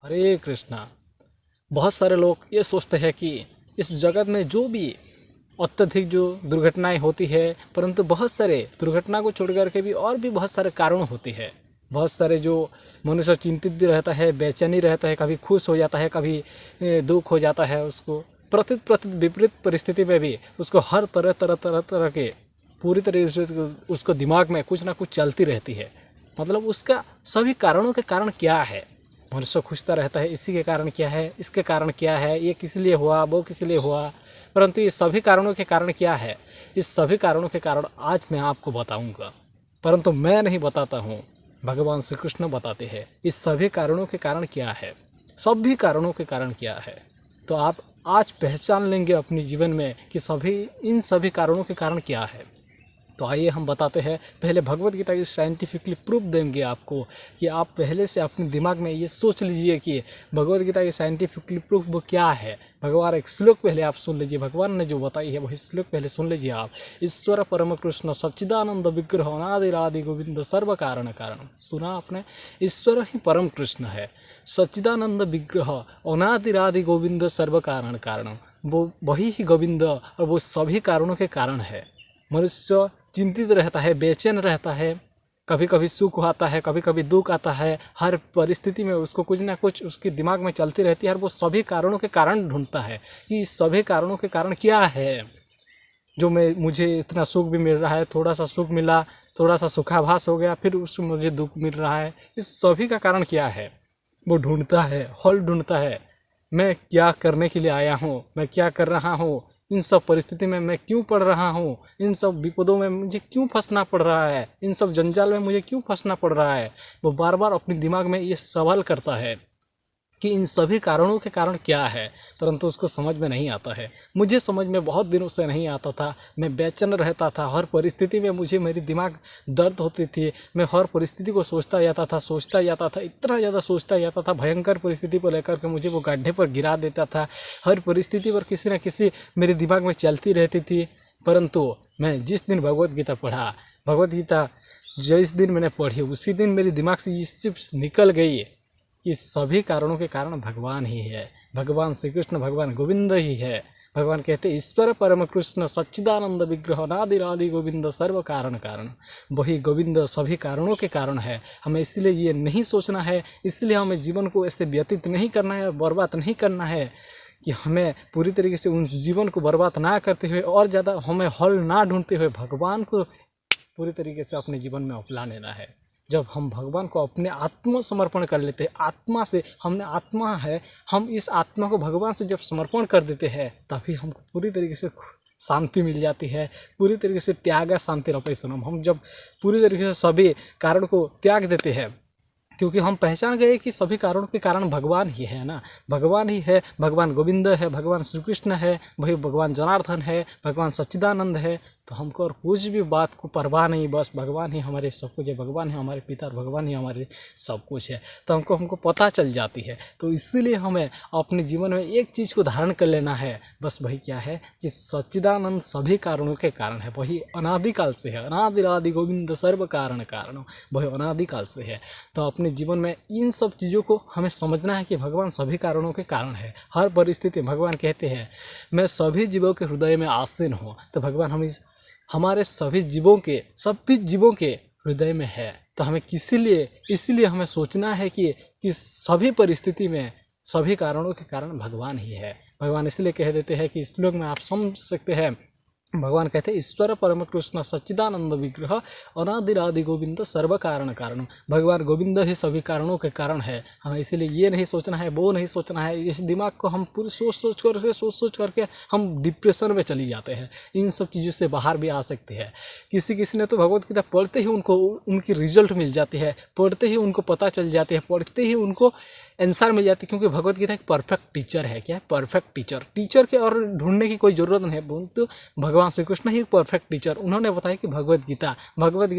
हरे कृष्णा। बहुत सारे लोग ये सोचते हैं कि इस जगत में जो भी अत्यधिक जो दुर्घटनाएं होती है, परंतु बहुत सारे दुर्घटना को छोड़ कर के भी और भी बहुत सारे कारण होते हैं। बहुत सारे जो मनुष्य चिंतित भी रहता है, बेचैनी रहता है, कभी खुश हो जाता है, कभी दुख हो जाता है। उसको प्रति विपरीत परिस्थिति में भी उसको हर तरह के पूरी तरीके से उसको दिमाग में कुछ ना कुछ चलती रहती है। मतलब उसका सभी कारणों के कारण क्या है, मनुष्य खुशता रहता है, इसी के कारण क्या है, इसके कारण क्या है, ये किस लिए हुआ, वो किस लिए हुआ, परंतु ये सभी कारणों के कारण क्या है, इस सभी कारणों के कारण आज मैं आपको बताऊंगा। परंतु मैं नहीं बताता हूँ, भगवान श्री कृष्ण बताते हैं इस सभी कारणों के कारण क्या है, सभी कारणों के कारण क्या है। तो आप आज पहचान लेंगे अपने जीवन में कि इन सभी कारणों के कारण क्या है। तो आइए हम बताते हैं। पहले भगवत गीता की साइंटिफिकली प्रूफ देंगे आपको कि आप पहले से अपने दिमाग में ये सोच लीजिए कि भगवत गीता की साइंटिफिकली प्रूफ वो क्या है। भगवान एक श्लोक पहले आप सुन लीजिए, भगवान ने जो बताई है वही श्लोक पहले सुन लीजिए आप। ईश्वर परम कृष्ण सच्चिदानंद विग्रह अनादिरादि गोविंद सर्व कारण कारण। सुना आपने? ईश्वर ही परम कृष्ण है, सच्चिदानंद विग्रह अनादिरादि गोविंद सर्व कारण कारण। वो वही ही गोविंद और वो सभी कारणों के कारण है। मनुष्य चिंतित रहता है, बेचैन रहता है, कभी कभी सुख आता है, कभी कभी दुख आता है। हर परिस्थिति में उसको कुछ ना कुछ उसके दिमाग में चलती रहती है और वो सभी कारणों के कारण ढूंढता है कि इस सभी कारणों के कारण क्या है जो मुझे इतना सुख भी मिल रहा है, थोड़ा सा सुख मिला, थोड़ा सा सुखाभास हो गया, फिर उसमें मुझे दुख मिल रहा है, इस सभी का कारण क्या है। वो ढूंढता है, हल ढूंढता है। मैं क्या करने के लिए आया हूँ, मैं क्या कर रहा हूँ, इन सब परिस्थिति में मैं क्यों पड़ रहा हूँ, इन सब विपदों में मुझे क्यों फंसना पड़ रहा है, इन सब जंजाल में मुझे क्यों फंसना पड़ रहा है। वो बार बार अपने दिमाग में ये सवाल करता है कि इन सभी कारणों के कारण क्या है, परंतु उसको समझ में नहीं आता है। मुझे समझ में बहुत दिनों से नहीं आता था। मैं बेचैन रहता था, हर परिस्थिति में मुझे मेरी दिमाग दर्द होती थी। मैं हर परिस्थिति को सोचता जाता था, इतना ज़्यादा सोचता जाता था, भयंकर परिस्थिति को लेकर के मुझे वो गड्ढे पर गिरा देता था। हर परिस्थिति पर किसी न किसी मेरे दिमाग में चलती रहती थी। परंतु मैं जिस दिन भगवत गीता पढ़ा, भगवत गीता जिस दिन मैंने पढ़ी, उसी दिन मेरे दिमाग से ये चीज़ निकल गई कि सभी कारणों के कारण भगवान ही है, भगवान श्री कृष्ण, भगवान गोविंद ही है। भगवान कहते ईश्वर परम कृष्ण सच्चिदानंद विग्रह अनादिरादि गोविंद सर्व कारण कारण। वही गोविंद सभी कारणों के कारण है। हमें इसलिए ये नहीं सोचना है, इसलिए हमें जीवन को ऐसे व्यतीत नहीं करना है, बर्बाद नहीं करना है कि हमें पूरी तरीके से उन जीवन को बर्बाद ना करते हुए और ज़्यादा हमें हल ना ढूंढते हुए भगवान को पूरी तरीके से अपने जीवन में अपना लेना है। जब हम भगवान को अपने आत्म समर्पण कर लेते हैं, आत्मा से, हमने आत्मा है, हम इस आत्मा को भगवान से जब समर्पण कर देते हैं तभी हमको पूरी तरीके से शांति मिल जाती है। पूरी तरीके से त्याग शांति रपै सुनम। हम जब पूरी तरीके से सभी कारण को त्याग देते हैं, क्योंकि हम पहचान गए कि सभी कारणों के कारण भगवान ही है ना, भगवान ही है, भगवान गोविंद है, भगवान श्री कृष्ण है, वही भगवान जनार्दन है, भगवान सच्चिदानंद है। तो हमको और कुछ भी बात को परवाह नहीं, बस भगवान ही हमारे सब कुछ है, भगवान ही हमारे पिता और भगवान ही हमारे सब कुछ है। तो हमको पता चल जाती है। तो इसीलिए हमें अपने जीवन में एक चीज़ को धारण कर लेना है, बस वही क्या है कि सच्चिदानंद सभी कारणों के कारण है, वही अनादिकाल से है, अनादिरादि गोविंद सर्व कारण कारण, वही अनादिकाल से है। तो अपने जीवन में इन सब चीज़ों को हमें समझना है कि भगवान सभी कारणों के कारण है। हर परिस्थिति भगवान कहते हैं मैं सभी जीवों के हृदय में आसीन हूँ। तो भगवान हमारे सभी जीवों के हृदय में है। तो हमें इसीलिए हमें सोचना है कि सभी परिस्थिति में सभी कारणों के कारण भगवान ही है। भगवान इसलिए कह देते हैं कि इस श्लोक में आप समझ सकते हैं, भगवान कहते हैं ईश्वर परम कृष्ण सच्चिदानंद विग्रह अनादिरादि गोविंद सर्व कारण कारण। भगवान गोविंद ही सभी कारणों के कारण है। हमें इसीलिए ये नहीं सोचना है, वो नहीं सोचना है। इस दिमाग को हम पूरी सोच करके हम डिप्रेशन में चली जाते हैं। इन सब चीज़ों से बाहर भी आ सकते हैं। किसी ने तो भगवत गीता पढ़ते ही उनको उनकी रिजल्ट मिल जाती है, पढ़ते ही उनको पता चल जाती है, पढ़ते ही उनको आंसर मिल जाती है। क्योंकि भगवत गीता एक परफेक्ट टीचर है। क्या है? परफेक्ट टीचर के और ढूंढने की कोई ज़रूरत नहीं है। तो भगवान श्री कृष्ण ही परफेक्ट टीचर, उन्होंने बताया कि भगवत गीता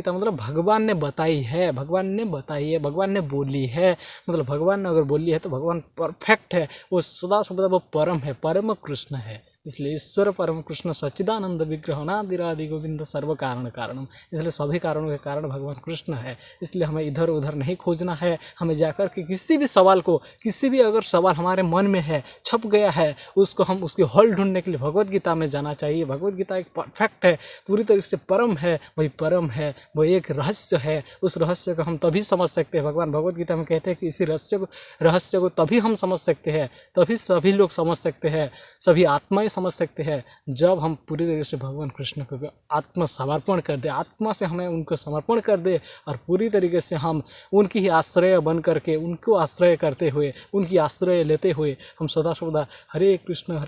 मतलब भगवान ने बताई है, भगवान ने बताई है, भगवान ने बोली है। मतलब भगवान ने अगर बोली है तो भगवान परफेक्ट है, वो सदा सर्वदा वो परम है, परम कृष्ण है। इसलिए ईश्वर परम कृष्ण सच्चिदानंद विग्रह अनादिरादि गोविंद सर्व कारण कारणम, इसलिए सभी कारणों के कारण भगवान कृष्ण है। इसलिए हमें इधर उधर नहीं खोजना है, हमें जाकर के किसी भी सवाल को, किसी भी अगर सवाल हमारे मन में है, छप गया है, उसको हम उसकी हल ढूंढने के लिए भगवत गीता में जाना चाहिए। भगवत गीता एक परफेक्ट है, पूरी तरीके से परम है, वही परम है, वो एक रहस्य है। उस रहस्य को हम तभी समझ सकते हैं, भगवान भगवत गीता में कहते हैं कि इसी रहस्य को तभी हम समझ सकते हैं, तभी सभी लोग समझ सकते हैं, सभी आत्माएं समझ सकते हैं, जब हम पूरी तरीके से भगवान कृष्ण को आत्मसमर्पण कर दे, आत्मा से हमें उनको समर्पण कर दे और पूरी तरीके से हम उनकी ही आश्रय बन करके, उनको आश्रय करते हुए, उनकी आश्रय लेते हुए हम सदा सर्वदा हरे कृष्ण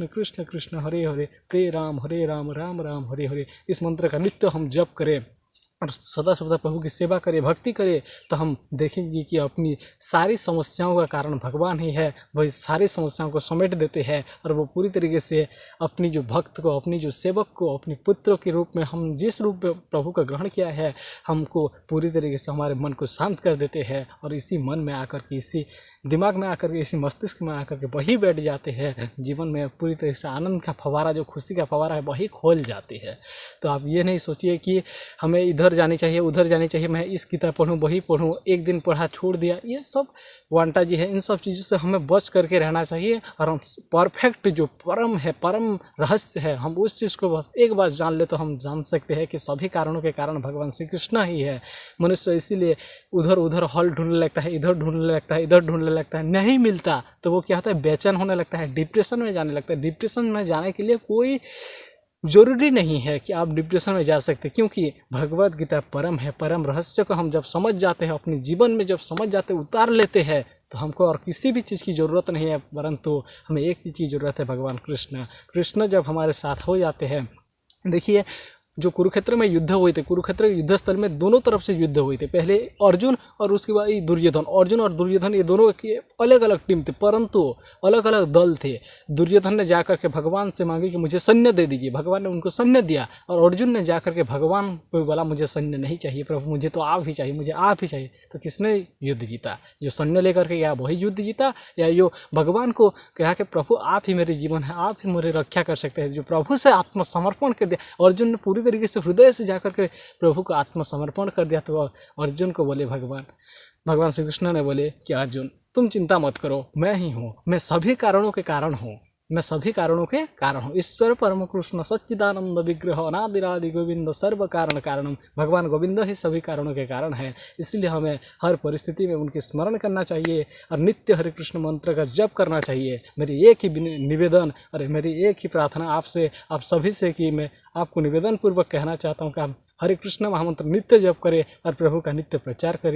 कृष्ण कृष्ण हरे हरे, हरे राम राम राम हरे हरे, इस मंत्र का नित्य हम जप करें और सदा सर्वदा प्रभु की सेवा करें, भक्ति करें, तो हम देखेंगे कि अपनी सारी समस्याओं का कारण भगवान ही है। वही सारी समस्याओं को समेट देते हैं और वो पूरी तरीके से अपनी जो भक्त को, अपनी जो सेवक को, अपने पुत्र के रूप में हम जिस रूप में प्रभु का ग्रहण किया है, हमको पूरी तरीके से हमारे मन को शांत कर देते हैं और इसी मन में आकर के, इसी दिमाग में आकर के, इसी मस्तिष्क में आकर के वही बैठ जाते हैं। जीवन में पूरी तरह से आनंद का फव्वारा, जो खुशी का फव्वारा है, वही खोल जाती है। तो आप ये नहीं सोचिए कि हमें इधर जानी चाहिए, उधर जानी चाहिए, मैं इस किताब पढ़ूँ, वही पढ़ूँ, एक दिन पढ़ा छोड़ दिया, ये सब वांटाजी है। इन सब चीज़ों से हमें बच करके रहना चाहिए और हम परफेक्ट जो परम है, परम रहस्य है, हम उस चीज़ को बस एक बार जान ले तो हम जान सकते हैं कि सभी कारणों के कारण भगवान श्री कृष्ण ही है। मनुष्य इसीलिए उधर उधर हल ढूंढने लगता है, इधर ढूंढने लगता है, इधर ढूंढने लगता है, नहीं मिलता तो वो क्या होता है, बेचैन होने लगता है, डिप्रेशन में जाने लगता है। डिप्रेशन में जाने के लिए कोई जरूरी नहीं है कि आप डिप्रेशन में जा सकते, क्योंकि भगवत गीता परम है। परम रहस्य को हम जब समझ जाते हैं, अपने जीवन में जब समझ जाते हैं, उतार लेते हैं, तो हमको और किसी भी चीज़ की ज़रूरत नहीं है, परंतु हमें एक चीज़ की ज़रूरत है, भगवान कृष्ण। कृष्ण जब हमारे साथ हो जाते हैं, देखिए जो कुरुक्षेत्र में युद्ध हुए थे, कुरुक्षेत्र के युद्ध स्थल में दोनों तरफ से युद्ध हुए थे। पहले अर्जुन और उसके बाद दुर्योधन, अर्जुन और दुर्योधन ये दोनों की अलग अलग टीम थे, परंतु अलग अलग दल थे। दुर्योधन ने जाकर के भगवान से मांगी कि मुझे सैन्य दे दीजिए, भगवान ने उनको सैन्य दिया, और अर्जुन ने जाकर के भगवान को बोला मुझे सैन्य नहीं चाहिए प्रभु, मुझे तो आप ही चाहिए, मुझे आप ही चाहिए। तो किसने युद्ध जीता? जो सैन्य लेकर के गया वही युद्ध जीता, या जो भगवान को कहा कि प्रभु आप ही मेरे जीवन है, आप ही मेरी रक्षा कर सकते हैं, जो प्रभु से आत्मसमर्पण कर दिया। अर्जुन ने पूरी तरीके से हृदय से जाकर के प्रभु को आत्मसमर्पण कर दिया। तो अर्जुन को बोले भगवान श्री कृष्ण ने बोले कि अर्जुन तुम चिंता मत करो, मैं ही हूँ, मैं सभी कारणों के कारण हूँ, मैं सभी कारणों के कारण हूँ। ईश्वर परम कृष्ण सच्चिदानंद विग्रह अनादिरादि गोविंद सर्व कारण कारणम, भगवान गोविंद ही सभी कारणों के कारण है। इसलिए हमें हर परिस्थिति में उनके स्मरण करना चाहिए और नित्य हरे कृष्ण मंत्र का जप करना चाहिए। मेरी एक ही निवेदन और मेरी एक ही प्रार्थना आपसे, आप सभी से कि मैं आपको निवेदन पूर्वक कहना चाहता हूँ कि आप हरे कृष्ण महामंत्र नित्य जप करें और प्रभु का नित्य प्रचार करें।